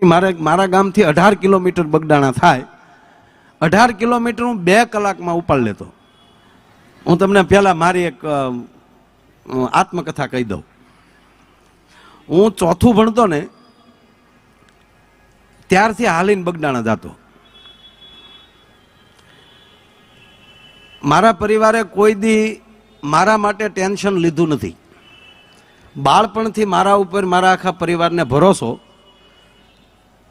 મારા ગામથી 18 કિલોમીટર બગડાણા થાય. 18 કિલોમીટર હું 2 કલાકમાં ઉપાડ લેતો. હું તમને પહેલા મારી એક આત્મકથા કહી દઉં. હું ચોથું ભણતો ને ત્યારથી હાલીને બગડાણા જતો. મારા પરિવારે કોઈ દી મારા માટે ટેન્શન લીધું નથી. બાળપણથી મારા ઉપર મારા આખા પરિવારને ભરોસો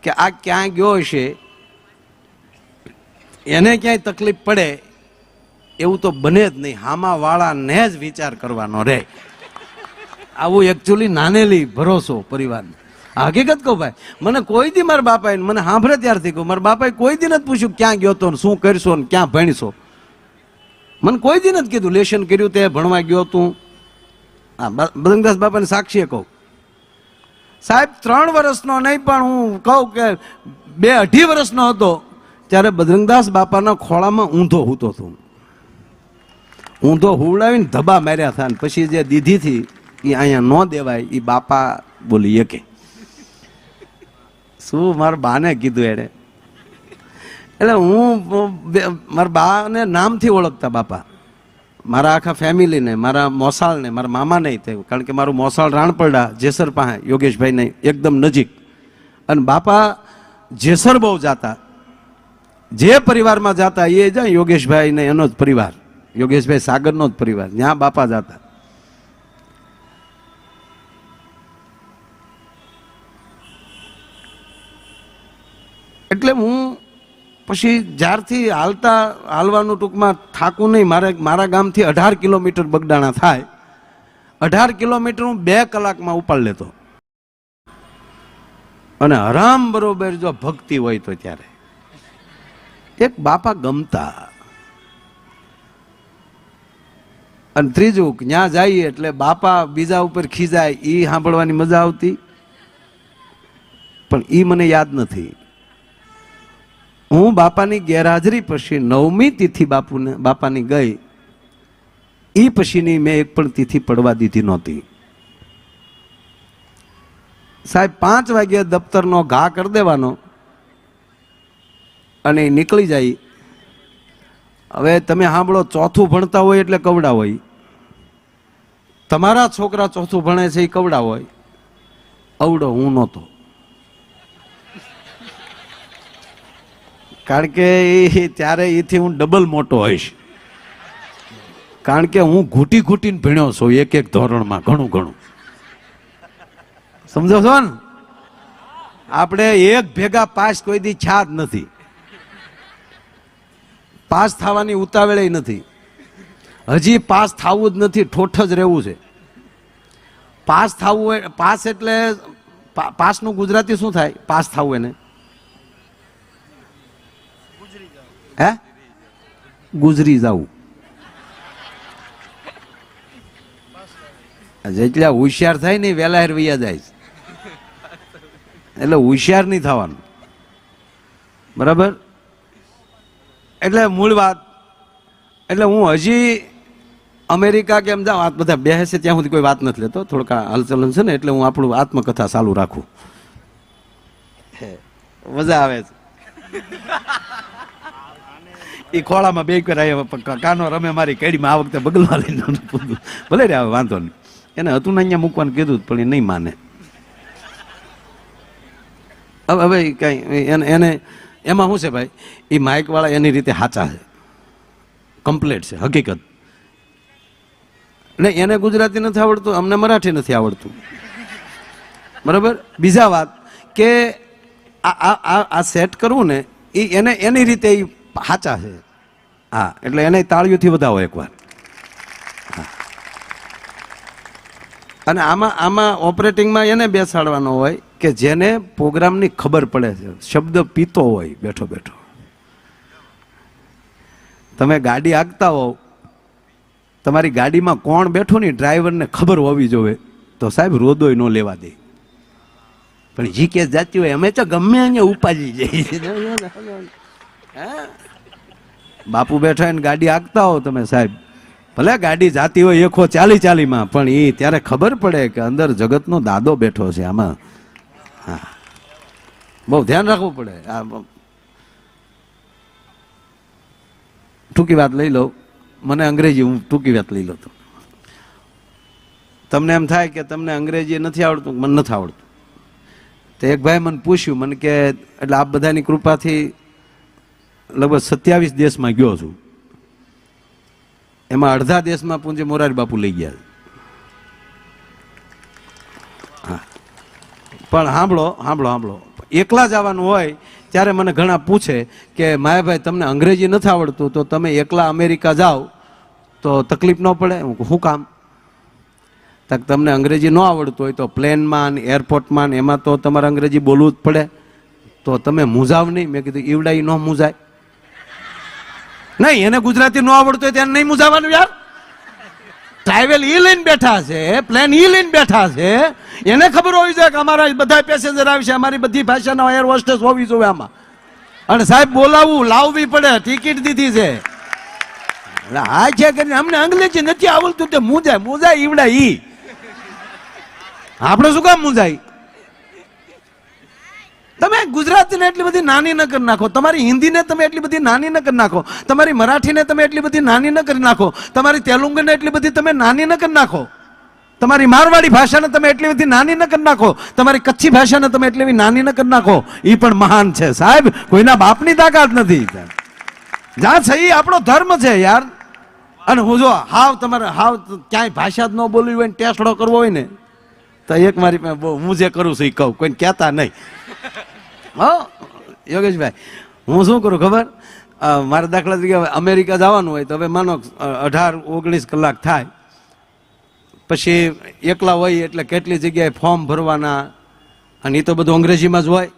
કે આ ક્યાં ગયો હશે, એને ક્યાંય તકલીફ પડે એવું તો બને જ નહીં. હામાવાળાને જ વિચાર કરવાનો રહે. આવું એકચ્યુઅલી નાનેલી ભરોસો પરિવારને. હકીકત કહું ભાઈ, મને કોઈ દી મારા બાપાએ મને સાંભળે ત્યારથી કહું, મારા બાપાએ કોઈ દી નથી પૂછ્યું ક્યાં ગયો તો, શું કરશો ને ક્યાં ભણશો. મને કોઈ દી નથી કીધું લેશન કર્યું તે ભણવા ગયો તું. હા, બજરંગદાસ બાપાને સાક્ષીએ કહું, સાહેબ 3 વર્ષનો નહીં પણ હું કહું કે 2-2.5 વર્ષનો હતો ત્યારે બજરંગદાસ બાપાના ખોળામાં ઊંધો હૂતો હતો. ઊંધો હુવડાવીને ધબા માર્યા હતા. પછી જે દીધીથી એ અહીંયા ન દેવાય એ બાપા બોલી કે શું મારા બાને કીધું એને. એટલે હું મારા બાને નામથી ઓળખતા બાપા, મારા આખા ફેમિલીને, મારા મોસાળને, મારા મામા નહીં થયું, કારણ કે મારું મોસાળ રાણપરડા જેસર પાસે યોગેશભાઈને એકદમ નજીક. અને બાપા જેસર બહુ જાતા, જે પરિવારમાં જાતા એ જાય યોગેશભાઈ ને એનો જ પરિવાર, યોગેશભાઈ સાગરનો જ પરિવાર, ત્યાં બાપા જાતા. એટલે હું પછી જ્યારથી હાલવાનું ટૂંકમાં થાકું નહીં. મારા ગામથી 18 કિલોમીટર બગડાણા થાય. 18 કિલોમીટર હું 2 કલાકમાં ઉપાડ લેતો. અને હરામ બરોબર જો ભક્તિ હોય તો ત્યારે એક બાપા ગમતા. અને ત્રીજું, ત્યાં જઈએ એટલે બાપા બીજા ઉપર ખીજાય એ સાંભળવાની મજા આવતી, પણ એ મને યાદ નથી. હું બાપાની ગેરહાજરી પછી 9મી તિથિ બાપાની ગઈ, એ પછીની મેં એક પણ તિથિ પડવા દીધી નહોતી. સાહેબ 5 વાગ્યે દફતરનો ઘા કરી દેવાનો અને નીકળી જાય. હવે તમે સાંભળો, ચોથું ભણતા હોય એટલે કવડા હોય. તમારા છોકરા ચોથું ભણે છે એ કવડા હોય. અવડો હું નહોતો, કારણ કે ત્યારે એથી હું ડબલ મોટો હોઈશ. કારણ કે હું ઘૂંટી ઘૂંટીને ભણ્યો છું એક ધોરણમાં, ઘણું. સમજો છો ને? આપણે એક ભેગા પાસ કોઈ દી છા જ નથી. પાસ થવાની ઉતાવળે નથી. હજી પાસ થવું જ નથી, ઠોઠ જ રહેવું છે. પાસ થવું હોય, પાસ એટલે પાસનું ગુજરાતી શું થાય? પાસ થવું એને હે ગુજરી જવું. જેટલા હોશિયાર થાય ને વેલા હેર વૈયા જાય, એટલે હોશિયાર નહીં થવાનું, બરાબર? એટલે મૂળ વાત, એટલે હું હજી અમેરિકા કેમ જાઉં, આ બધા બેસે ત્યાં સુધી કોઈ વાત નથી લેતો. થોડુંક હલચલન છે ને એટલે હું આપણું આત્મકથા ચાલુ રાખું. મજા આવે છે. એ ખોળામાં બે કરાય કાનો રમે મારી કેડીમાં. આ વખતે બગલવા લઈને ભલે રે, આવે વાંધો નહીં. એને હતું ને અહીંયા મૂકવાનું કીધું પણ એ નહીં માને. હવે કઈ એને એમાં શું છે ભાઈ, એ માઇક વાળા એની રીતે સાચા છે, કમ્પ્લેટ છે, હકીકત. એટલે એને ગુજરાતી નથી આવડતું, અમને મરાઠી નથી આવડતું, બરાબર? બીજા વાત કે આ સેટ કરવું ને એ એને એની રીતે એ સાચા છે. હા, એટલે એને તાળીઓથી વધાવો એકવાર. હા, અને આમાં ઓપરેટિંગમાં એને બેસાડવાનો હોય કે જેને પ્રોગ્રામની ખબર પડે છે. શબ્દ પીતો હોય બેઠો બેઠો. તમે ગાડી હાંકતા હો, તમારી ગાડીમાં કોણ બેઠું ને ડ્રાઈવરને ખબર હોવી જોઈએ, તો સાહેબ રોદોય ન લેવા દે. પણ જી કેસ જાતી હોય અમે તો ગમે અહીંયા ઉપાજી જાય. બાપુ બેઠા ને ગાડી હાંકતા હો તમે સાહેબ, ભલે ગાડી જાતી હોય 140-40માં, પણ એ ત્યારે ખબર પડે કે અંદર જગતનો દાદો બેઠો છે આમાં. હા, બહુ ધ્યાન રાખવું પડે. આ ટૂંકી વાત લઈ લો, મને અંગ્રેજી, હું ટૂંકી વાત લઈ લો તો તમને એમ થાય કે તમને અંગ્રેજી નથી આવડતું, મને નથી આવડતું. તો એક ભાઈ મને પૂછ્યું, મને કે એટલે આપ બધાની કૃપાથી લગભગ 27 દેશમાં ગયો છું, એમાં અડધા દેશમાં પૂંજે મોરારી બાપુ લઈ ગયા. હા, પણ સાંભળો સાંભળો સાંભળો, એકલા જવાનું હોય ત્યારે મને ઘણા પૂછે કે માયાભાઈ તમને અંગ્રેજી નથી આવડતું તો તમે એકલા અમેરિકા જાઓ તો તકલીફ ન પડે? હું શું કામ? તક તમને અંગ્રેજી ન આવડતું હોય તો પ્લેનમાં ને એરપોર્ટમાં ને એમાં તો તમારે અંગ્રેજી બોલવું જ પડે, તો તમે મૂંઝાવ નહીં. મેં કીધું ઈવડાઈ ન મૂંઝાય નહીં, એને ગુજરાતી ન આવડતું હોય ત્યારે નહીં મૂંઝાવાનું યાર. ટ્રાવેલ ઈ લઈને બેઠા છે, પ્લેન ઈ લઈને બેઠા છે, એને ખબર હોવી જોઈએ કે અમારા બધા પેસેન્જર આવશે, અમારી બધી ભાષાના એર હોસ્ટેસ હોવી જોઈએ આમાં. અને સાહેબ બોલાવવું લાવવી પડે, ટિકિટ દીધી છે. હા છે કરીને અમને અંગ્રેજી નથી આવડતું તે મૂંઝાય. મૂંઝાય ઈવડા ઈ, આપણે શું કામ મૂંઝાય? તમે ગુજરાતીને એટલી બધી નાની ન કરી નાખો, તમારી હિન્દીને તમે એટલી બધી નાની ન કરી નાખો, તમારી મરાઠીને તમે એટલી બધી નાની ન કરી નાખો, તમારી તેલુંગને એટલી બધી તમે નાની ન કરી નાખો, તમારી મારવાડી ભાષાને તમે એટલી બધી નાની ન કરી નાખો, તમારી કચ્છી ભાષાને તમે એટલી બધી નાની ન કરી નાખો. એ પણ મહાન છે સાહેબ, કોઈના બાપની તાકાત નથી. જ્યાં છે એ આપણો ધર્મ છે યાર. અને હું જો હાવ તમારે હાવ ક્યાંય ભાષા જ ન બોલવી હોય ને ટેસ્ટડો કરવો હોય ને તો એક મારી પાસે હું જે કરું છું એ કહું, કોઈને કહેતા નહીં. હા યોગેશભાઈ, હું શું કરું ખબર? મારે દાખલા તરીકે અમેરિકા જવાનું હોય તો હવે માનો 18-19 કલાક થાય, પછી એકલા હોય એટલે કેટલી જગ્યાએ ફોર્મ ભરવાના, અને એ તો બધું અંગ્રેજીમાં જ હોય.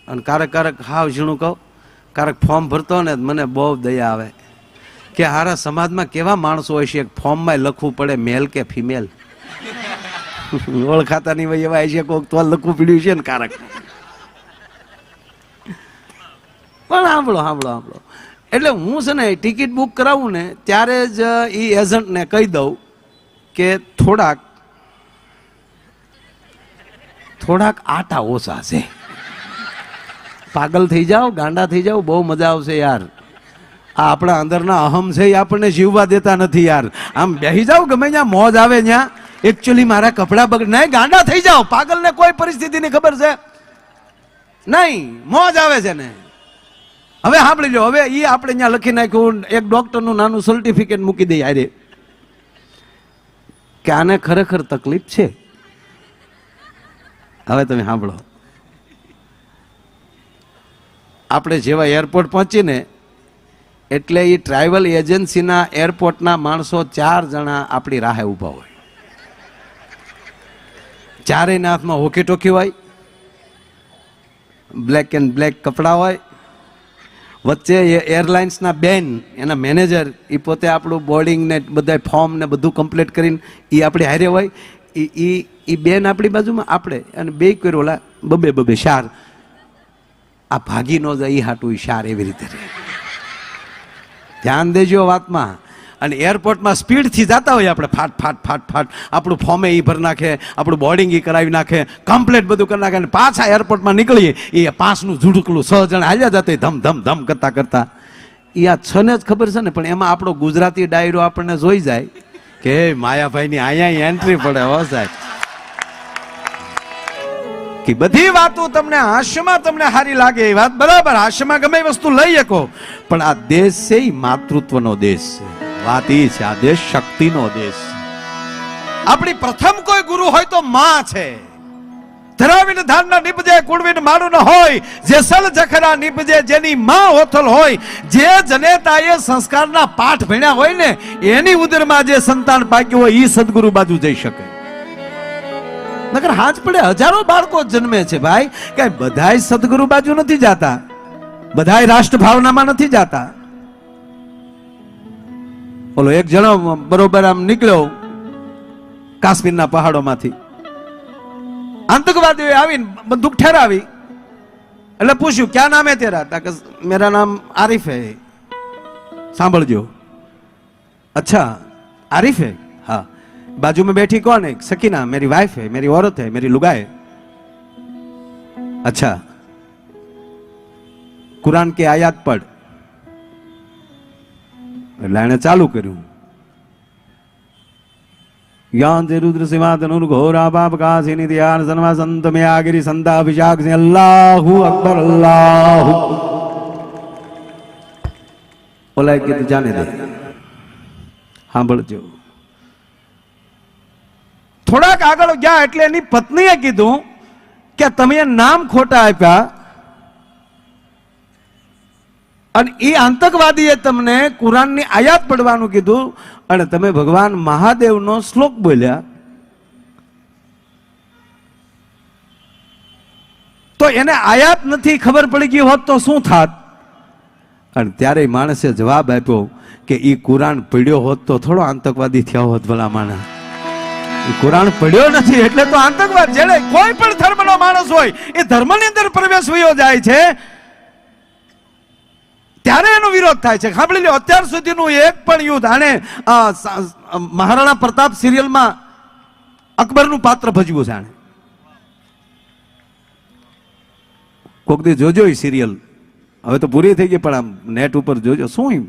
અને કારક હાવ ઝીણું કહું, કારક ફોર્મ ભરતો ને મને બહુ દયા આવે કે હારા સમાજમાં કેવા માણસો હોય છે, ફોર્મમાં લખવું પડે મેલ કે ફિમેલ, ઓળખાતા નહીં ભાઈ એવા છે, કોઈક તો લખવું પડ્યું છે ને કારક. પણ સાંભળો સાંભળો સાંભળો, એટલે હું છે ને ટિકિટ બુક કરાવું ને ત્યારે જ એ એજન્ટને કહી દઉં કે થોડાક આટા ઓછા છે. પાગલ થઈ જાઓ, ગાંડા થઈ જાઓ, બહુ મજા આવશે યાર. આ આપણા અંદરના અહમ છે એ આપણને જીવવા દેતા નથી યાર. આમ બેસી જાઓ ગમે ત્યાં, મોજ આવે ત્યાં. એકચ્યુઅલી મારા કપડા બગડ નહીં, ગાંડા થઈ જાઓ. પાગલને કોઈ પરિસ્થિતિની ખબર છે નહીં, મોજ આવે છે ને. હવે સાંભળી લો, હવે એ આપણે ત્યાં લખી નાખ્યું, એક ડોક્ટરનું નાનું સર્ટિફિકેટ મૂકી દઈએ અરે કે આને ખરેખર તકલીફ છે. હવે તમે સાંભળો, આપણે જેવા એરપોર્ટ પહોંચીને એટલે એ ટ્રાવેલ એજન્સીના એરપોર્ટના માણસો 4 જણા આપણી રાહે ઊભા હોય. ચારેયના હાથમાં હોકી ટોકી હોય, બ્લેક એન્ડ બ્લેક કપડા હોય. વચ્ચે એરલાઇન્સના બેન, એના મેનેજર, એ પોતે આપણું બોર્ડિંગ ને બધા ફોર્મ ને બધું કમ્પ્લીટ કરીને એ આપણી હારે હોય. એ બેન આપણી બાજુમાં, આપણે અને બે કર્યો ઓલા બબે શાર. આ ભાગી ન જાય એ હાટું શાર એવી રીતે રહે. ધ્યાન દેજો વાતમાં. અને એરપોર્ટમાં સ્પીડથી જતા હોય આપણે, ફાટ ફાટ ફાટ ફાટ આપણું ફોર્મે એ ભરી નાખે, આપણું બોર્ડિંગ એ કરાવી નાખે, કમ્પ્લીટ બધું કરી નાખે, અને પાછા એરપોર્ટમાં નીકળીએ એ 5નું ઝુડકલું 6 જણ હાલ્યા જતા ધમ ધમ ધમ કરતા કરતા. એ આ 6 ને જ ખબર છે ને, પણ એમાં આપણો ગુજરાતી ડાયરો આપણને જોઈ જાય કે માયાભાઈની અહીંયા એન્ટ્રી પડે. હો સાહેબ, કે બધી વાતો તમને હાસ્યમાં તમને સારી લાગે એ વાત બરાબર, હાસ્યમાં ગમે વસ્તુ લઈ શકો, પણ આ દેશ છે એ માતૃત્વનો દેશ છે. વાત એ છે, આ દેશ શક્તિનો દેશ. આપણી પ્રથમ કોઈ ગુરુ હોય તો માં છે. ધરાવીને ધારના નીપજે, કુળવીને મારું ન હોય, જે સલ જખરા નીપજે, જેની માં હોથલ હોય, જે જનેતાએ સંસ્કારના પાઠ ભણ્યા હોય ને એની ઉદરમાં જે સંતાન પાક્યું હોય એ સદગુરુ બાજુ જઈ શકે. નકર હાથ પડે હજારો બાળકો જન્મે છે ભાઈ, કઈ બધાય સદગુરુ બાજુ નથી જાતા, બધાય રાષ્ટ્ર ભાવનામાં નથી જાતા. બોલો, એક જણો બરોબર આમ નીકળ્યો કાશ્મીરના પહાડોમાંથી, આતંકવાદીઓ આવીને બંદૂક ઠેરાવી એટલે પૂછ્યું ક્યાં નામ હે તેરા? કે મેરા નામ આરિફ હે. સાંભળજો, अच्छा आरिफ है? हाँ. बाजू में बैठी कौन है? सकीना, मेरी वाइफ है, मेरी औरत है, मेरी लुगा है. अच्छा कुरान की आयात पढ़ એટલે એને ચાલુ કર્યું યાન જે રુદ્ર સિમા તનુર ઘોરા પાપ કાસિની દિયાન સનવા સંત મે આગરી સંતા અભિષાક સે અલ્લાહુ અકબર અલ્લાહુ ઓલા કીધું જાને દે સાંભળજો થોડાક આગળ ગયા એટલે એની પત્નીએ કીધું કે તમે નામ ખોટા આપ્યા અને એ આતંકવાદીએ તમને કુરાનની આયાત પડવાનું કીધું અને તમે ભગવાન મહાદેવનો શ્લોક બોલ્યા તો એને આયાત નથી ખબર પડી ગઈ હોત તો શું થાત અને ત્યારે માણસે જવાબ આપ્યો કે એ કુરાન પડ્યો હોત તો થોડો આતંકવાદી થયા હોત ભલા માણસ કુરાન પડ્યો નથી એટલે તો આતંકવાદ જેને કોઈ પણ ધર્મનો માણસ હોય એ ધર્મની અંદર પ્રવેશ વયો જાય છે ત્યારે એનો વિરોધ થાય છે સાંભળી લો અત્યાર સુધીનું એક પણ યુદ્ધ આને મહારાણા પ્રતાપ સિરિયલમાં અકબરનું પાત્ર ભજવ્યું છે આને કોક દી જોજો એ સિરિયલ હવે તો પૂરી થઈ ગઈ પણ આમ નેટ ઉપર જોજો શું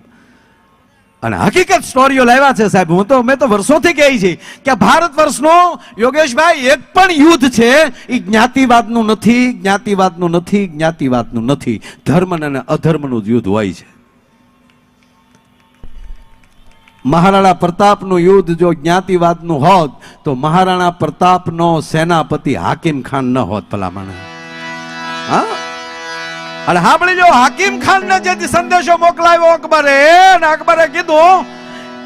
અને હકીકત સ્ટોરીઓ લાવ્યા છે સાહેબ મેં તો વર્ષોથી કહી છે કે ભારત વર્ષનો યોગેશભાઈ એક પણ યુદ્ધ છે એ જ્ઞાતિવાદનું નથી જ્ઞાતિવાદનું નથી જ્ઞાતિવાદનું નથી ધર્મ અને અધર્મનું જ યુદ્ધ હોય છે મહારાણા પ્રતાપનું યુદ્ધ જો જ્ઞાતિવાદનું હોત તો મહારાણા પ્રતાપનો સેનાપતિ હાકિમ ખાન ન હોત ભલામણ હા અને સાંભળી જો હાકિમ ખાન ને જે સંદેશો મોકલાવ્યો અકબરે કીધું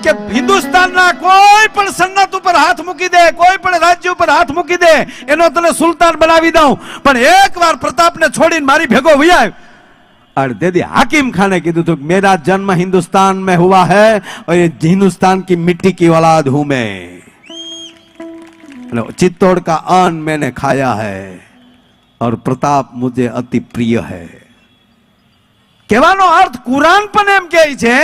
કે હિન્દુસ્તાનના કોઈ પણ સન્નત ઉપર હાથ મૂકી દે કોઈ પણ રાજ્ય ઉપર હાથ મૂકી દે એનો તને સુલતાન બનાવી દઉં પણ એકવાર પ્રતાપને છોડીને મારી ભેગો વૈયાવ और दीदी हाकिम खान ने कीधु तो मेरा जन्म हिंदुस्तान में हुआ है और ये हिंदुस्तान की मिट्टी की औलाद हूं मैं चित्तौड़ का अन्न मैंने खाया है और प्रताप मुझे अति प्रिय है કહેવાનો અર્થ કુરાન પણ એમ કહે છે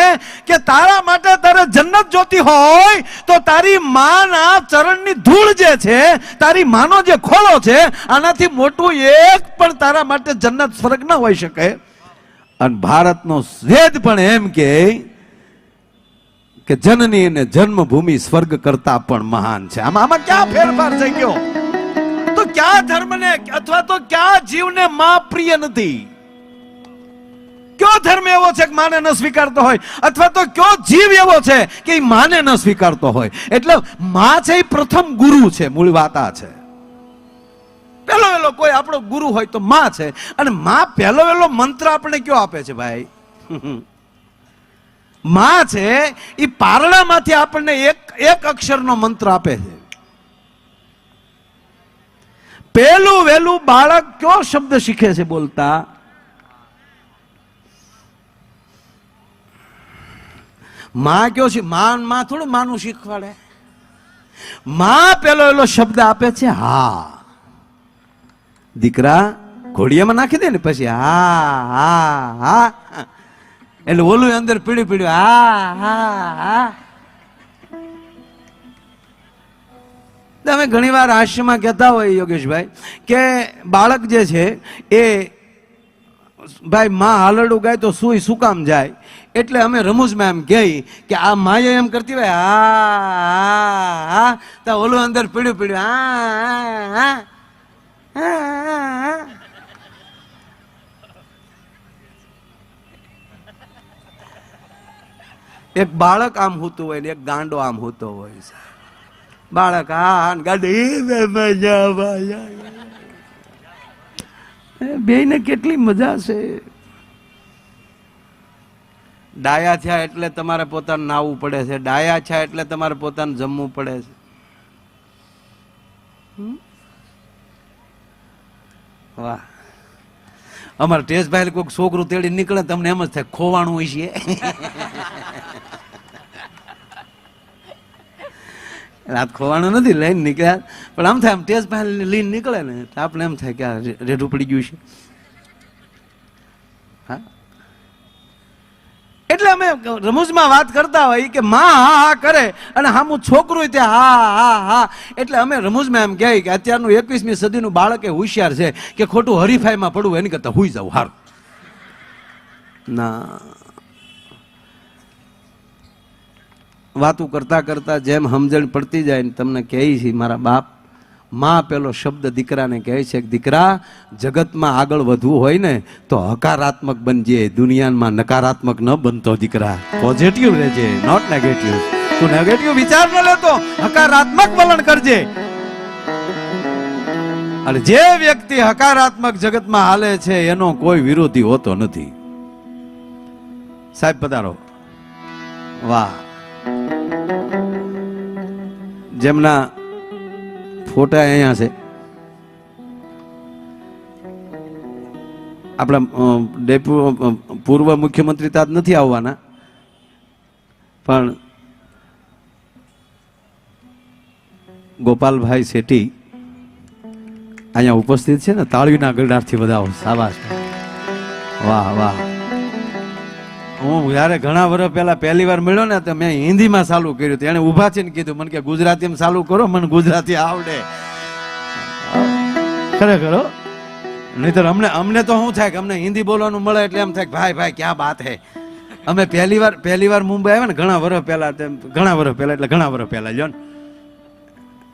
કે તારા માટે તારે જન્નત જોતી હોય તો તારી માના ચરણની ધૂળ જે છે તારી માનો જે ખોળો છે આનાથી મોટું એક પણ તારા માટે જન્નત સ્વર્ગ ન હોઈ શકે અને ભારતનો વેદ પણ એમ કે જનની અને જન્મભૂમિ સ્વર્ગ કરતા પણ મહાન છે આમાં ક્યાં ફેરફાર થઈ ગયો તો ક્યાં ધર્મને અથવા તો ક્યાં જીવને માં પ્રિય નથી કયો ધર્મ એવો છે કે માને ન સ્વીકારતો હોય અથવા તો કયો જીવ એવો છે કે માને ન સ્વીકારતો હોય એટલે માં છે એ પ્રથમ ગુરુ છે મૂળ વાત આ છે પહેલો વેલો કોઈ આપણો ગુરુ હોય તો માં છે અને માં પહેલો વેલો મંત્ર આપણે કયો આપે છે ભાઈ માં છે એ પારણામાંથી આપણને એક અક્ષરનો મંત્ર આપે છે પહેલું વેલું બાળક કયો શબ્દ શીખે છે બોલતા માં કયો છે માં થોડું માનું શીખવાડે માં પેલો એલો શબ્દ આપે છે હા દીકરા ઘોડિયામાં નાખી દે ને પછી હા હા હા એટલે ઓલું અંદર પીડ્યું પીડ્યું હા હા હા તમે ઘણી વાર હાસ્યમાં કહેતા હોય યોગેશભાઈ કે બાળક જે છે એ ભાઈ માં હાલરડું ગાય તો સુઈ શું કામ જાય એટલે અમે રમૂજમાં એમ કહી કે આ માએ એમ કરતી હોય હા તો ઓલું અંદર પીડ્યું પીડ્યું હા એક બાળક આમ હોતું હોય ને એક ગાંડો આમ હોતો હોય બાળક હા ગાડી બે ને કેટલી મજા છે ડાયા થયા એટલે તમારે પોતાને નાવું પડે છે ડાયા થયા એટલે તમારે પોતાને જમવું પડે છે વાહ અમારે ટેસ્ટભાઈ કોઈક છોકરું તેડી નીકળે તમને એમ જ થાય ખોવાણું હોય છે રાત ખોવાનું નથી લઈને નીકળ્યા પણ આમ થાય આમ ટેસ્ટભાઈ લઈને નીકળે ને આપણે એમ થાય કે આ રેઢું પડી ગયું છે હા એટલે અમે રમૂજમાં વાત કરતા હોય કે માં હા હા કરે અને હામું છોકરું તે હા હા હા, એટલે અમે રમૂજમાં એમ કહે કે અત્યારનું 21મી સદીનું બાળક એ હોશિયાર છે કે ખોટું હરીફાઈમાં પડવું એની કરતા હુઈ જાવ હારું. ના, વાતું કરતા કરતા જેમ સમજણ પડતી જાય ને તમને કહે છે મારા બાપ, માં પેલો શબ્દ દીકરાને કહે છે કે દીકરા, જગતમાં આગળ વધવું હોય ને તો હકારાત્મક બનજે, દુનિયામાં નકારાત્મક ન બનતો દીકરા, પોઝિટિવ રહેજે, નોટ નેગેટિવ. તું નેગેટિવ વિચાર ન લેતો, હકારાત્મક વલણ કરજે. અને જે વ્યક્તિ હકારાત્મક જગતમાં હાલે છે એનો કોઈ વિરોધી હોતો નથી. સાહેબ પધારો. વાહ, જેમના ફોટા અહીંયા છે આપણા પૂર્વ મુખ્યમંત્રી તાજ નથી આવવાના, પણ ગોપાલભાઈ શેઠી અહીંયા ઉપસ્થિત છે ને, તાળીના ગરડાથી વધાવો. શાબાશ, વાહ વાહ. હું જયારે ઘણા વર્ષ પહેલા પહેલી વાર મળ્યો ને તો મેં હિન્દીમાં ચાલુ કર્યું હતું. એને ઉભા છે ને કીધું મને કે ગુજરાતીમાં ચાલુ કરો, મને ગુજરાતી આવડે. ખરેખર નહીતર અમને તો શું થાય કે અમને હિન્દી બોલવાનું મળે એટલે એમ થાય કે ભાઈ ભાઈ ક્યાં બાત હે. અમે પહેલી વાર મુંબઈ આવ્યા ને ઘણા વર્ષ પહેલા જો ને,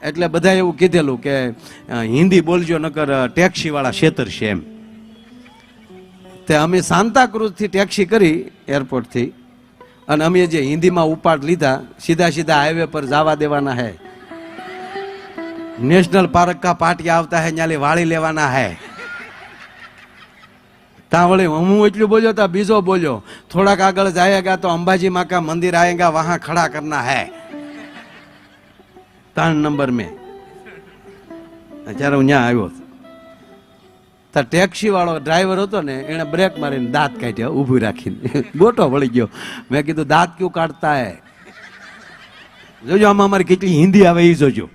એટલે બધા એવું કીધેલું કે હિન્દી બોલજો નકર ટેક્સી વાળા છેતરશે એમ. તે અમે સાંતાક્રુઝ થી ટેક્સી કરી એરપોર્ટ થી, અને અમે જે હિન્દીમાં ઉપાડ લીધા, સીધા સીધા હાઈવે પર જવા દેવાના હે, નેશનલ પાર્ક કા પાટિયા આવતા હે ન્યાલી વાળી લેવાના હે. ત્યાં વળી હું એટલું બોલ્યો તા બીજો બોલ્યો, થોડાક આગળ જાયેગા તો અંબાજી માँ का मंदिर आएगा वहां खड़ा करना है. 3 નંબર મેં અત્યારે હું ત્યાં આવ્યો. ટેક્સી વાળો ડ્રાઈવર હતો ને, એને બ્રેક મારીને દાંત કાઢ્યા ઊભું રાખીને, ગોટો વળી ગયો. મેં કીધું દાંત ક્યું કાઢતા હે? જોજો આમાં અમારી કેટલી હિન્દી આવે એ જોજો.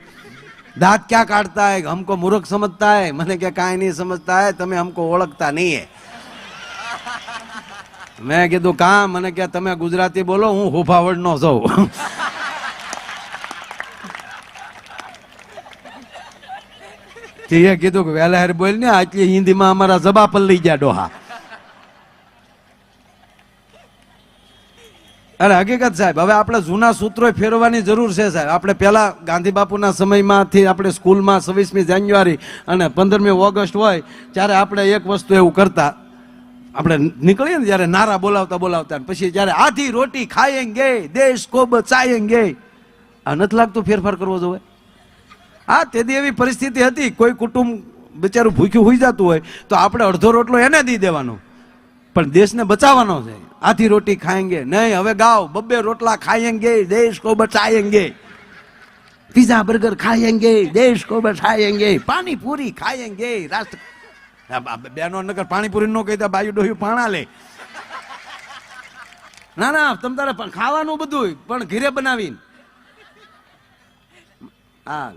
दांत क्या काटता है, हमको मूर्ख समझता है? मैंने क्या काहे नहीं समझता है, તમે हमको ઓળખતા नहीं है. મેં કીધું કા? મને કે તમે ગુજરાતી બોલો, હું હુફાવડ નો છું. એ કીધું કે વહેલા હેર બોલ ને, આટલી હિન્દીમાં અમારા જબા પર લઈ ગયા ડોહા. અરે હકીકત સાહેબ, હવે આપણે જૂના સૂત્રો ફેરવવાની જરૂર છે સાહેબ. આપણે પેલા ગાંધી બાપુના સમયમાંથી આપણે સ્કૂલમાં 26મી જાન્યુઆરી અને 15મી ઓગસ્ટ હોય ત્યારે આપણે એક વસ્તુ એવું કરતા, આપણે નીકળીએ ને જ્યારે નારા બોલાવતા પછી જ્યારે આધી રોટી ખાયેંગે દેશ કો બચાયેંગે, આ નથી લાગતું ફેરફાર કરવો જોઈએ? હા, તેથી એવી પરિસ્થિતિ હતી, કોઈ કુટુંબ બિચારું ભૂખ્યું હોઈ જતું હોય તો આપણે અડધો રોટલો એને દઈ દેવાનો, પણ દેશને બચાવવાનો છે. આથી રોટી ખાएंगे નહીં, હવે ગાઓ 2 રોટલા ખાएंगे દેશ કો બચાएंगे, पिज्जा बर्गर खाएंगे देश को बचाएंगे, पानी पूरी खाएंगे राष्ट्र. બેનો નગર પાણીપુરી નો કહેતા બાયુ ડોહ્યું પાણા લે. ના ના, તમ તારે ખાવાનું બધું પણ ઘરે બનાવીને. હા,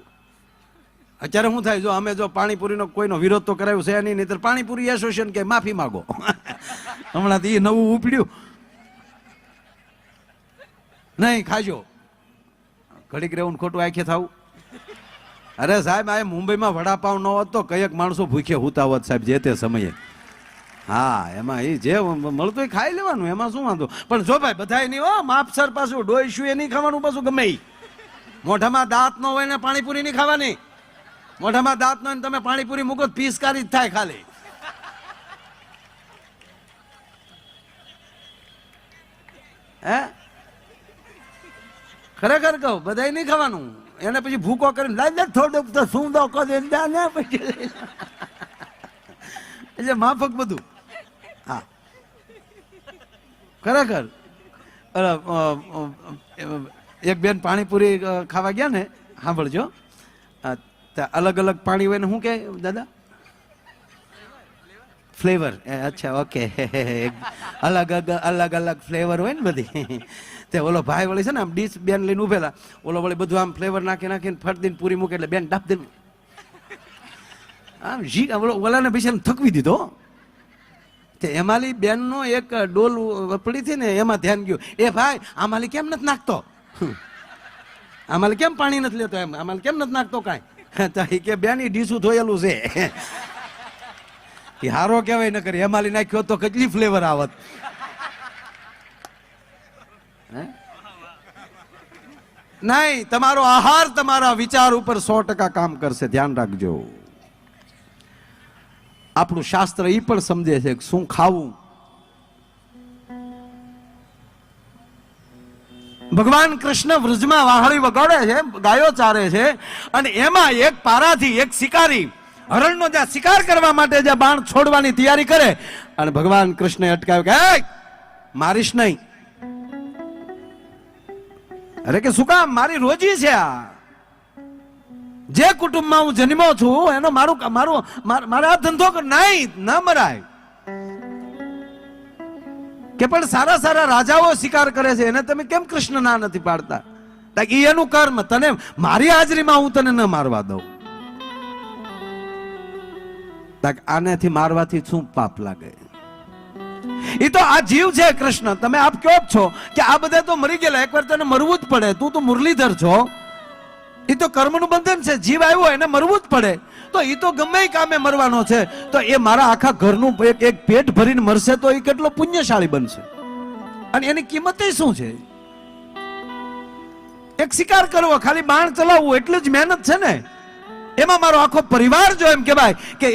અત્યારે શું થાય, જો અમે જો પાણીપુરીનો કોઈનો વિરોધ તો કરાયો છે નહીં, નહીતર પાણીપુરી એસોસિએશન કે માફી માંગો. હમણાં એ નવું ઉપડ્યું, નહીં ખાજો ઘડીક રહેવું ખોટું આંખે થવું. અરે સાહેબ, આ મુંબઈમાં વડાપાવ ન હોત તો કયેક માણસો ભૂખે હુતા હોત સાહેબ જે તે સમયે. હા, એમાં એ જે મળતું એ ખાઈ લેવાનું, એમાં શું વાંધો. પણ જો ભાઈ બધા નહીં હો, માપસર પાછું ડોઈશું એ નહીં ખાવાનું, પાછું ગમે મોઢામાં દાંત ન હોય ને પાણીપુરી નહીં ખાવાની. મોઢામાં દાંત ન હોય ને તમે પાણીપુરી મૂકો પીસકારી જ થાય ખાલી. હે, ખરેખર કહું, બધા નહીં ખાવાનું. એને પછી ભૂકો કરીને લાઈ થોડુંક તો શું દો પછી એટલે માફક બધું. હા, ખરેખર. એક બેન પાણીપુરી ખાવા ગયા ને, સાંભળજો, અલગ અલગ પાણી હોય ને શું કે દાદા? ફ્લેવર. અચ્છા, ઓકે. અલગ અલગ ફ્લેવર હોય ને બધી. તે ઓલો ભાઈ વળી છે ને આમ ડીશ બેન લઈને ઉભેલા, ઓલો વળી બધું આમ ફ્લેવર નાખીને ફટ દઈને પૂરી મૂકે એટલે બેન ડાપ દે આમ ઓલાને પછી થકવી દીધો. હેમાલી બેન નો એક ડોલ પડી હતી ને એમાં ધ્યાન ગયું, એ ભાઈ આમાલી કેમ નથી નાખતો, આમાલી કેમ પાણી નથી લેતો, એમ આમાલી કેમ નથી નાખતો કાંઈ, કે બેન ઈ ડીસું ધોયેલું છે. એ હારો કહેવાય, ન કરી હેમાલી નાખ્યો તો કેટલી ફ્લેવર આવત. નહીં, તમારો આહાર તમારા વિચાર ઉપર 100% કામ કરશે, ધ્યાન રાખજો. આપણું શાસ્ત્ર એ પણ સમજે છે કે શું ખાવું. ભગવાન કૃષ્ણ વ્રજમાં વાહળી વગાડે છે, ગાયો ચારે છે, અને એમાં એક પારાથી એક શિકારી હરણનો જ્યાં શિકાર કરવા માટે જ્યાં બાણ છોડવાની તૈયારી કરે, અને ભગવાન કૃષ્ણે અટકાવ્યો કે મારીશ નહીં. અરે કે શું કામ, મારી રોજી છે આ, જે કુટુંબમાં હું જન્મ્યો છું એનો મારે આ ધંધો નહીં, ન મરાય. કે પણ સારા સારા રાજાઓ શિકાર કરે છે, એને તમે કેમ કૃષ્ણ ના નથી પાડતા? એ એનું કર્મ, તને મારી હાજરીમાં હું તને ન મારવા દઉં. આનેથી મારવાથી શું પાપ લાગે? એ તો આ જીવ છે કૃષ્ણ. તમે આપ કયો છો કે આ બધા તો મરી ગયેલા, એકવાર તને મરવું જ પડે, તું તો મુરલીધર છો. એ તો કર્મનું બંધન છે, જીવ આવ્યો એને મરવું જ પડે, તો એ તો ગમે કામે મરવાનો છે. તો એ મારા આખા ઘરનું એક પેટ ભરીને મરશે તો એ કેટલો પુણ્યશાળી બનશે, અને એની કિંમત શું છે? એક શિકાર કરવો, ખાલી બાણ ચલાવવું એટલું જ મહેનત છે ને. એમાં મારો આખો પરિવાર જો એમ કહેવાય કે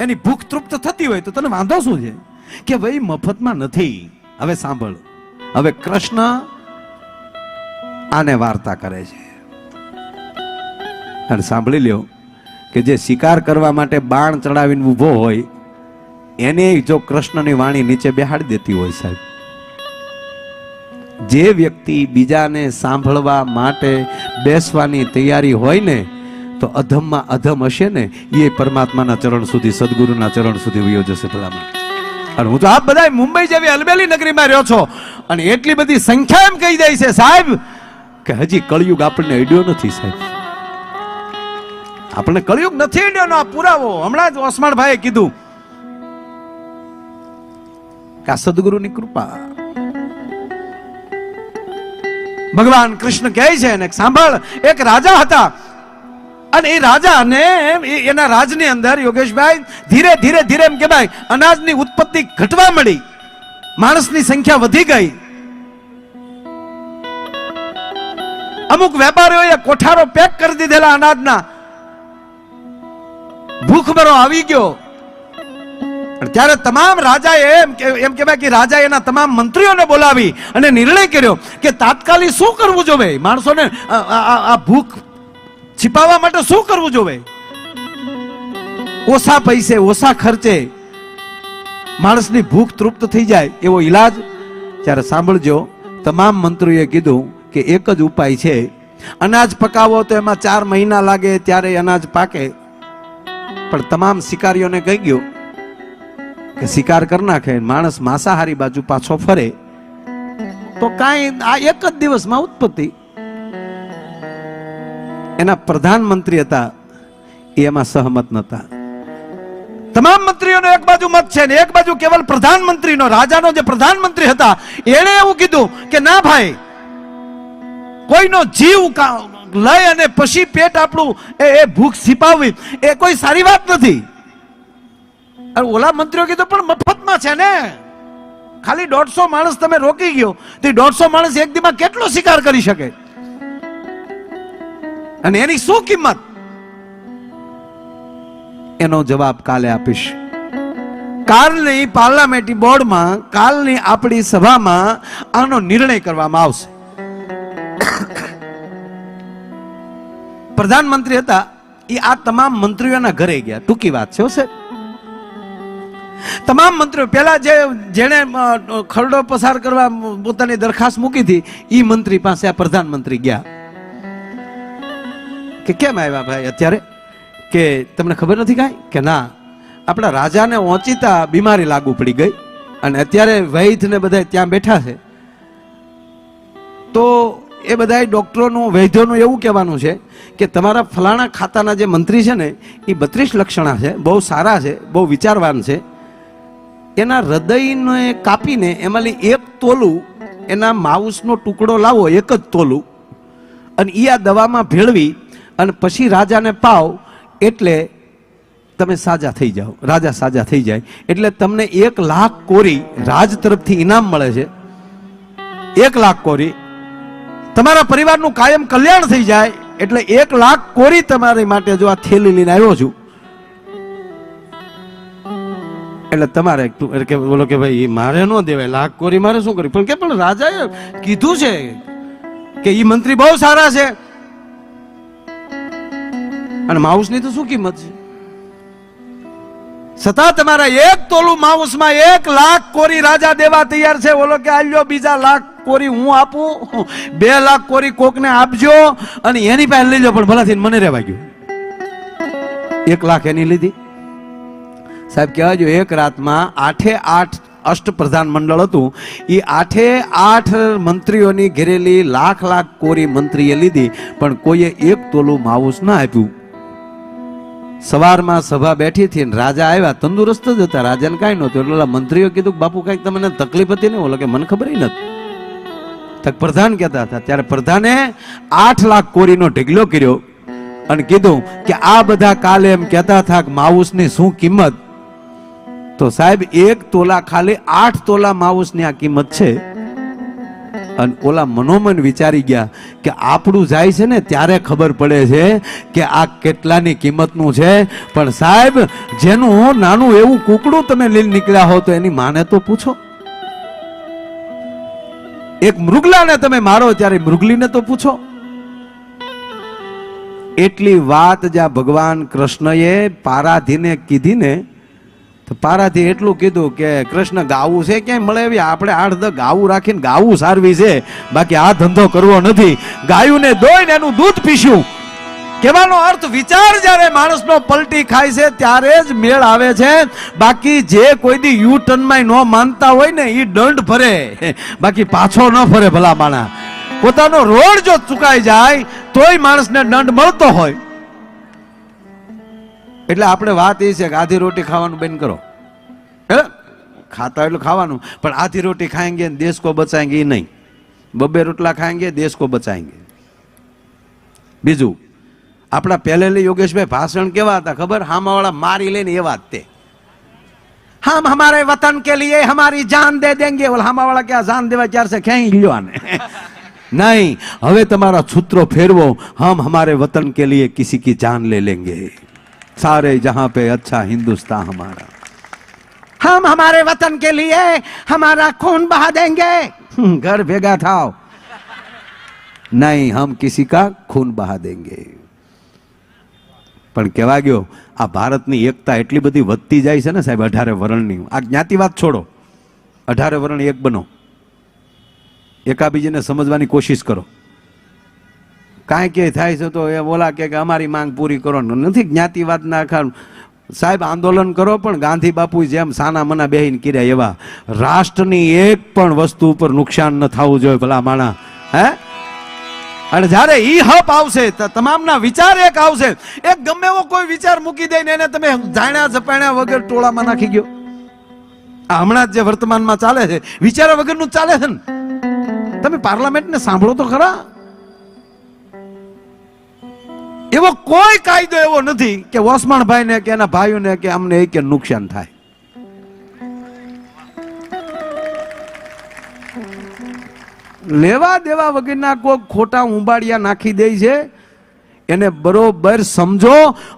એની ભૂખ તૃપ્ત થતી હોય તો તને વાંધો શું છે? કે ભાઈ મફતમાં નથી. હવે સાંભળ, હવે કૃષ્ણ આને વાર્તા કરે છે, અને સાંભળી લ્યો કે જે શિકાર કરવા માટે બાણ ચડાવીને ઊભો હોય એને જો કૃષ્ણની વાણી નીચે બેહાડી દેતી હોય, સાહેબ, જે વ્યક્તિ બીજાને સાંભળવા માટે બેસવાની તૈયારી હોય ને, તો અધમમાં અધમ હશે ને, એ પરમાત્માના ચરણ સુધી, સદગુરુના ચરણ સુધી વયો જશે ભલામણ. અને હું તો આપ બધા મુંબઈ જેવી અલબેલી નગરીમાં રહ્યો છો, અને એટલી બધી સંખ્યા એમ કહી દે છે સાહેબ કે હજી કળિયુગ આપણને અડ્યો નથી. સાહેબ, આપણને કળિયુગ નથી અડ્યો. આ પુરાવો હમણાં જ ઓસમાણભાઈએ કીધું કે આ સદગુરુની કૃપા. ભગવાન કૃષ્ણ કહે છે ને, સાંભળ, એક રાજા હતા, અને એ રાજાને એના રાજની અંદર યોગેશભાઈ ધીરે ધીરે ધીરે એમ કે ભાઈ અનાજની ઉત્પત્તિ ઘટવા મળી, માણસની સંખ્યા વધી ગઈ. અમુક વેપારીઓએ કોઠારો પેક કરી દીધેલા અનાજના, ભૂખમરો આવી ગયો. ત્યારે તમામ રાજાએ એમ કહેવાય કે રાજાએ એના તમામ મંત્રીઓને બોલાવી અને નિર્ણય કર્યો કે તાત્કાલિક શું કરવું જોઈએ, માણસોને આ ભૂખ छिपावा માટે શું કરવું જોઈએ? ઓછા પૈસે ઓછા ખર્ચે માણસની ભૂખ તૃપ્ત થઈ જાય એવો ઈલાજ. ત્યારે સાંભળજો, તમામ મંત્રીઓએ કીધું કે એક જ ઉપાય છે, અનાજ પકાવો તો એમાં 4 મહિના લાગે ત્યારે અનાજ પાકે. પણ તમામ શિકારીઓને કહી ગયો કે શિકાર કરી નાખે, માણસ માંસાહારી બાજુ પાછો ફરે તો કાંઈ આ એક જ દિવસમાં ઉત્પત્તિ. એના પ્રધાનમંત્રી હતા એમાં સહમત નતા. તમામ મંત્રીઓનો એક બાજુ મત છે ને એક બાજુ કેવલ પ્રધાનમંત્રીનો, રાજાનો જે પ્રધાનમંત્રી હતા એણે એવું કીધું કે ના ભાઈ, કોઈનો જીવ લઈ અને પછી પેટ આપણું એ ભૂખ છીપાવવી એ કોઈ સારી વાત નથી. ઓલા મંત્રીઓ કીધું પણ મફતમાં છે ને, ખાલી 150 માણસ તમે રોકી ગયો તો 150 માણસ એક દીમાં કેટલો શિકાર કરી શકે, અને એની શું કિંમત? એનો જવાબ કાલે આપીશ. કાલની પાર્લામેન્ટરી બોર્ડમાં, કાલની આપણી સભામાં આનો નિર્ણય કરવામાં આવશે. પ્રધાનમંત્રી હતા એ આ તમામ મંત્રીઓના ઘરે ગયા. ટૂંકી વાત છે સાહેબ. તમામ મંત્રીઓ પેલા જેને ખરડો પસાર કરવા પોતાની દરખાસ્ત મૂકી હતી એ મંત્રી પાસે આ પ્રધાનમંત્રી ગયા કે કેમ આવ્યા ભાઈ અત્યારે, કે તમને ખબર નથી કાંઈ? કે ના, આપણા રાજાને ઓચિતા બીમારી લાગુ પડી ગઈ અને અત્યારે વૈદ્ય ને બધા ત્યાં બેઠા છે. તો એ બધા ડોક્ટરોનું, વૈદ્યોનું એવું કહેવાનું છે કે તમારા ફલાણા ખાતાના જે મંત્રી છે ને એ 32 લક્ષણા છે, બહુ સારા છે, બહુ વિચારવાન છે, એના હૃદયને કાપીને એમાંથી એક તોલું એના માઉસનો ટુકડો લાવો, એક જ તોલું, અને એ આ દવામાં ભેળવી અને પછી રાજાને પાવ એટલે તમે સાજા થઈ જાઓ, રાજા સાજા થઈ જાય. એટલે તમને 1 લાખ કોરી રાજ તરફથી ઇનામ મળે છે. 1 લાખ કોરી તમારા પરિવારનું કાયમ કલ્યાણ થઈ જાય. એટલે 1 લાખ કોરી તમારી માટે જો આ થેલી લઈને આવ્યો છું, એટલે તમારે કે બોલો કે ભાઈ મારે ન દેવાય, લાખ કોરી મારે શું કરી? પણ રાજાએ કીધું છે કે ઈ મંત્રી બહુ સારા છે, અને માઉસની તો શું કિંમત છે? છતાં તમારા 1 તોલું માઉસમાં 1 લાખ કોરી રાજા દેવા તૈયાર છે. બોલો કે આલ્યો બીજા લાખ કોરી હું આપું, 2 લાખ કોરી કોકને આપજો અને એની પાસે લઈ લો, પણ ભલાથી મને રહેવા ગયું. 1 લાખ એની લીધી. સાહેબ કહેવાય જો એક રાતમાં 8 અષ્ટપ્રધાન મંડળ હતું, એ 8 મંત્રીઓની ઘેરેલી લાખ કોરી મંત્રીએ લીધી, પણ કોઈએ 1 તોલું માઉસ ના આપ્યું. સવારમાં સભા બેઠી હતી ને રાજા આવ્યા, તંદુરસ્ત જ હતા, રાજાને કાંઈ નહોતું. એટલે મંત્રીઓ કીધું કે બાપુ કાંઈક તમને તકલીફ હતી ને? ઓલો કે મને ખબર નથી. પ્રધાન કહેતા હતા. ત્યારે પ્રધાને 8 લાખ કોરીનો ઢગલો કર્યો અને કીધું કે આ બધા કાલે એમ કહેતા હતા કે માઉસની શું કિંમત? તો સાહેબ 1 તોલા ખાલી 8 તોલા માઉસની આ કિંમત છે. અને ઓલા મનોમન વિચારી ગયા કે આપણું જાય છે ને ત્યારે ખબર પડે છે કે આ કેટલાની કિંમતનું છે. પણ સાહેબ જેનું નાનું એવું કુકડું તમે લઈને નીકળ્યા હો તો એની માને તો પૂછો. એક મૃગલાને તમે મારો ત્યારે મૃગલીને તો પૂછો. એટલી વાત જ્યાં ભગવાન કૃષ્ણએ પારાધીને કીધી ને, તો પારાથી એટલું કીધું કે કૃષ્ણ ગાવું છે ક્યાંય મળે એવી? આપણે 8-10 ગાવું રાખીને ગાવું સારવી છે, બાકી આ ધંધો કરવો નથી. ગાયું ને દોઈને એનું દૂધ પીશું. કહેવાનો અર્થ વિચાર જ્યારે માણસનો પલટી ખાય છે ત્યારે જ મેળ આવે છે. બાકી જે કોઈ દી યુ ટર્નમાં ન માનતા હોય ને એ દંડ ભરે, બાકી પાછો ન ફરે. ભલા માણા પોતાનો રોડ જો ચૂકાઈ જાય તોય માણસને દંડ મળતો હોય. એટલે આપણે વાત એ છે કે આધી રોટી ખાવાનું બંધ કરો. ખાતા એટલું ખાવાનું, પણ આધી રોટી ખાएंगे દેશ કો બચાएंगे નહીં. 2 રોટલા ખાएंगे દેશ કો બચાएंगे. બીજું આપણા પહેલેથી યોગેશભાઈ ભાષણ કેવા હતા ખબર? હામાવાળા મારી લઈને એવા જ તે, हम हमारे वतन के लिए हमारी जान दे देंगे. बोल हामावाળા क्या जान देवा ક્યારે से ખેંચી લ્યો આને. नहीं, હવે તમારા સૂત્રો ફેરવો. हम हमारे वतन के लिए किसी की जान ले लेंगे. सारे जहां पे अच्छा हिंदुस्तान हमारा. हम हमारे वतन के लिए हमारा खून बहा देंगे. घर भेगा थाओ. नहीं, हम किसी का खून बहा देंगे. પણ કહેવા ગયો આ ભારતની એકતા એટલી બધી વધતી જાય છે ને સાહેબ, 18 વર્ણની. આ જ્ઞાતિવાદ છોડો, 18 વર્ણ એક બનો, એકાબીજીને સમજવાની કોશિશ કરો. કાંઈ કે થાય છે તો એ બોલા કે અમારી માંગ પૂરી કરો. નથી જ્ઞાતિવાદ ના ખાન સાહેબ, આંદોલન કરો, પણ ગાંધી બાપુ જેમ સાના મના બેહીને કર્યા એવા. રાષ્ટ્રની એક પણ વસ્તુ ઉપર નુકસાન ન થવું જોઈએ ભલા માણા. હે, અને જ્યારે ઈ હપ આવશે તમામના વિચાર એક આવશે. એક ગમે એવો કોઈ વિચાર મૂકી દે ને એને તમે જાણ્યા ઝપાણ્યા વગર ટોળામાં નાખી ગયો. આ હમણાં જ જે વર્તમાનમાં ચાલે છે વિચારા વગરનું ચાલે છે ને. તમે પાર્લામેન્ટને સાંભળો તો ખરા. એવો કોઈ કાયદો એવો નથી કે ઓસમાણભાઈ ને કે એના ભાઈઓને કે અમને એક નુકસાન થાય. લેવા દેવા વગરના કોઈ ખોટા ઉંબાડિયા નાખી દે છે, એને બરોબર સમજો.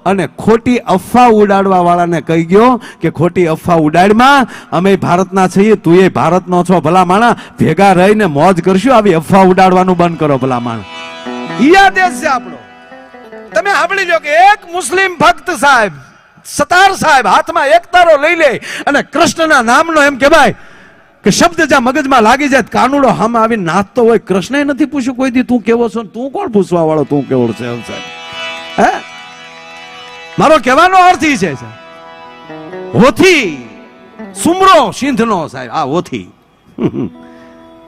અને ખોટી અફવા ઉડાડવા વાળાને કહી ગયો કે ખોટી અફવા ઉડાડમાં, અમે ભારતના છીએ, તું એ ભારતનો છો. ભલા માણા ભેગા રહીને મોજ કરશું. આવી અફવા ઉડાડવાનું બંધ કરો ભલા માણા. ઈ આદેશ છે આપણો. તમે સાંભળી લો કે એક મુસ્લિમ ભક્ત સાહેબ, સતાર સાહેબ હાથમાં એક તારો લઈ લે અને કૃષ્ણના નામનો એમ કહેવાય કે શબ્દ જ્યાં મગજમાં લાગી જાય, કાનુડો હામે આવી નાચતો હોય. કૃષ્ણએ નથી પૂછ્યું કોઈ દી તું કેવો છો, તું કોણ પૂછવા વાળો, તું કેવો છે સાહેબ? હે, મારો કહેવાનો અર્થ ઈ છે હોથી સુમરો સિંધનો સાહેબ. આ હોથી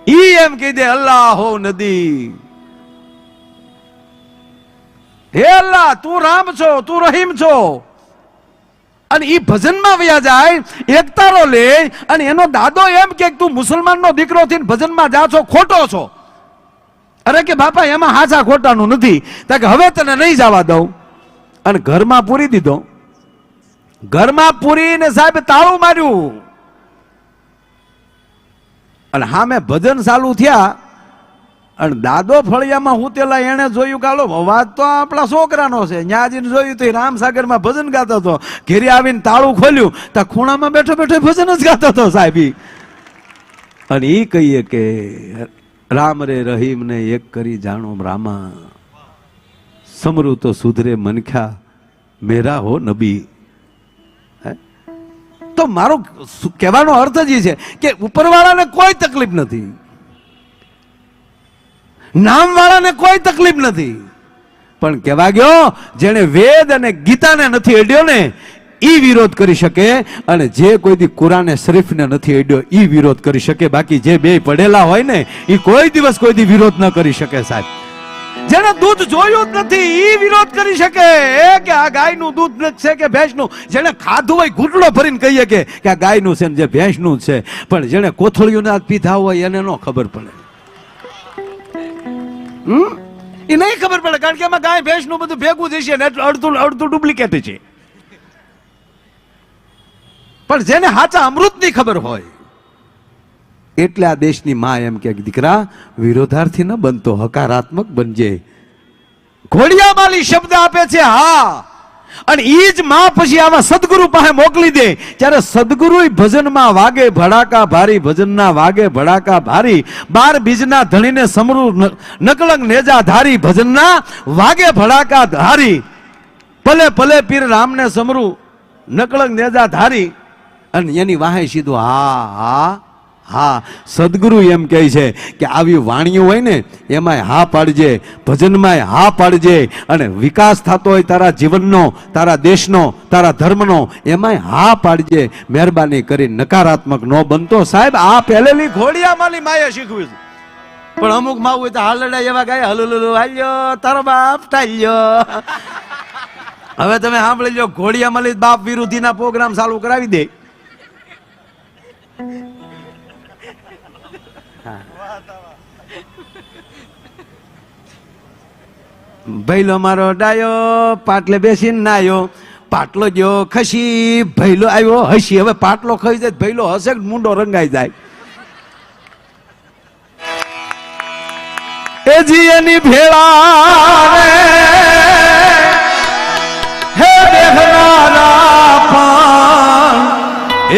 ઈ એમ કહી દે અલ્લાહો નદી, હે અલ્લાહ તું રામ છો, તું રહીમ છો. અને એ ભજનમાં વયા જાય, એક તારો લે અને એનો દાદો એમ કે તું મુસલમાનનો દીકરો થઈને ભજનમાં જા છો, ખોટો છો. અરે કે બાપા એમાં હાચા ખોટાનું નથી. તો કે હવે તને નહીં જવા દઉં. અને ઘરમાં પૂરી દીધો. ઘરમાં પૂરીને સાહેબ તાળું માર્યું અને હા મેં ભજન ચાલુ થયા અને દાદો ફળિયામાં હુતેલા એને જોયું કે હાલો વાત તો આપણા છોકરાનો છે. ન્યાજીને જોયું તો રામસાગરમાં ભજન ગાતો હતો. ઘેરી આવીને તાળું ખોલ્યું તો ખૂણામાં બેઠો બેઠો ભજન જ ગાતો હતો સાહેબ. અને એ કહીએ કે રામ રે રહીમ ને એક કરી જાણો રામા, સમરું તો સુધરે મનખ્યા મેરા હો નબી. તો મારો કહેવાનો અર્થ જ એ છે કે ઉપરવાળાને કોઈ તકલીફ નથી, નામવાળાને કોઈ તકલીફ નથી, પણ કહેવા ગયો જેને વેદ અને ગીતાને નથી અડ્યો ને ઈ વિરોધ કરી શકે, અને જે કોઈ દી કુરાને શરીફને નથી અડ્યો ઈ વિરોધ કરી શકે. બાકી જે બે પડેલા હોય ને ઈ કોઈ દિવસ કોઈ દી વિરોધ ન કરી શકે સાહેબ. જેને દૂધ જોયું જ નથી ઈ વિરોધ કરી શકે કે આ ગાયનું દૂધ છે કે ભેંસનું. જેને ખાધું હોય ઘૂંટડો ભરીને કહીએ કે આ ગાયનું છે ને જે ભેંસનું છે, પણ જેને કોથળીઓના પીધા હોય એને નો ખબર પડે. એ નહીં ખબર પડે, કારણ કે એમાં ગાય ભેંસનું બધું ભેગું જ છે ને અડધું અડધું ડુપ્લિકેટ છે. પણ જેને હાચા અમૃતની ખબર હોય એટલે આ દેશની માં એમ કે દીકરા વિરોધાર્થી ન બનતો, હકારાત્મક બનજે. ઘોડિયામાલી શબ્દ આપે છે હા, અને ઈ જ માં પછી આવા સદગુરુ પાસે મોકલી દે. ત્યારે સદગુરુ ભજનમાં વાગે ભડાકા ભારી, ભજનના વાગે ભડાકા ભારી. 12 બીજના ધણીને સમરૂ નકલંગ નેજા ધારી, ભજનના વાગે ભડાકા ધારી. પલે પલે પીર રામને સમરૂ નકલંગ નેજા ધારી. અને એની વાહે સીધું હા હા હા. સદગુરુ એમ કહે છે કે આવી વાણીઓ હોય ને એમાંય હા પાડજે, ભજનમાંય હા પાડજે, અને વિકાસ થતો હોય તારા જીવનનો, તારા દેશનો, તારા ધર્મનો, એમાંય હા પાડજે. મહેરબાની કરી નકારાત્મક ન બનતો. સાહેબ આ પહેલેલી ઘોડિયામાલી માએ શીખવ્યું છે. પણ અમુક માં હોય તો હાલડા એવા ગાય હલુલુ હાલ્યો તારો બાપ ટાલ્યો. હવે તમે સાંભળી લો, ઘોડિયામાલી બાપ વિરોધીના પ્રોગ્રામ ચાલુ કરાવી દે. ભૈલો મારો ડાયો પાટલે બેસીને નાયો, પાટલો ગયો ખસી, ભૈલો આવ્યો હસી. હવે પાટલો ખાઈ જાય ભૈલો હસે મુંડો રંગાઈ જાય. એજી એની ભેળા હે બેહનારા પાન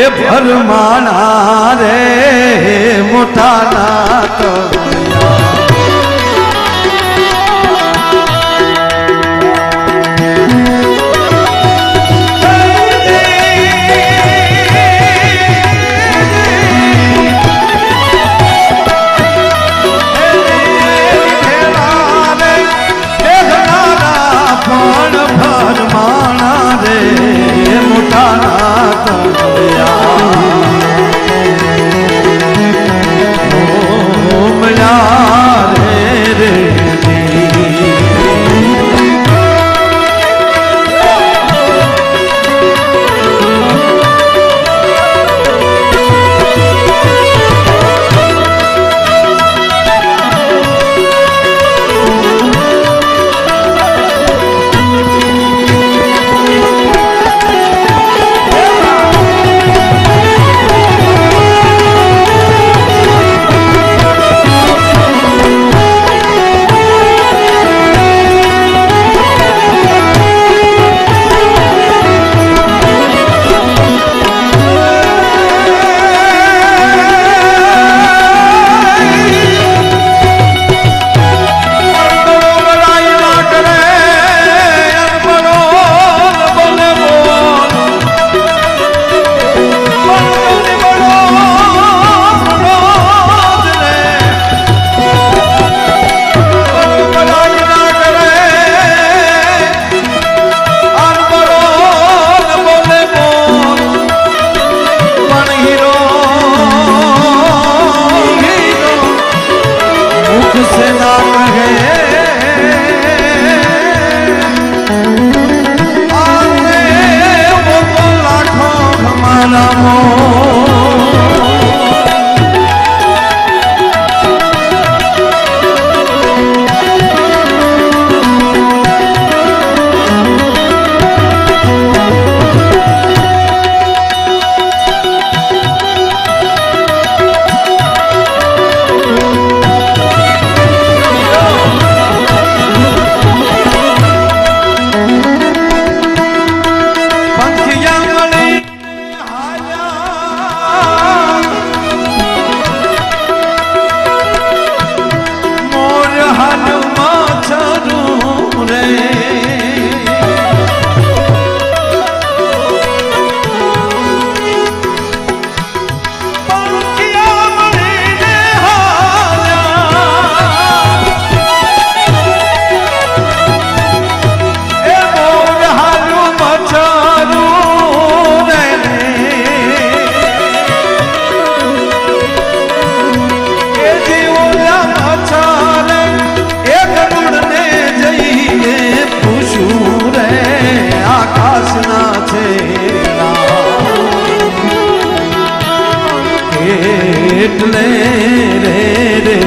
એ ભરમાણા રે મોટા ના તો રામો એટલે રે રે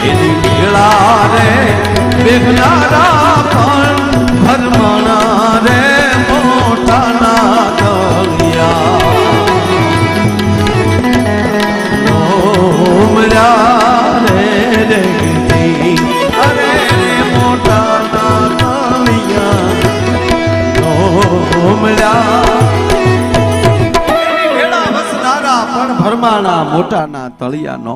એની ભેળા રે બેગનારા પણ ભરમણા રે મોટાના દળિયા ઓમરા રે રે અરે મોટાના દળિયા ઓમરા ભરમાના મોટાના તળિયા નો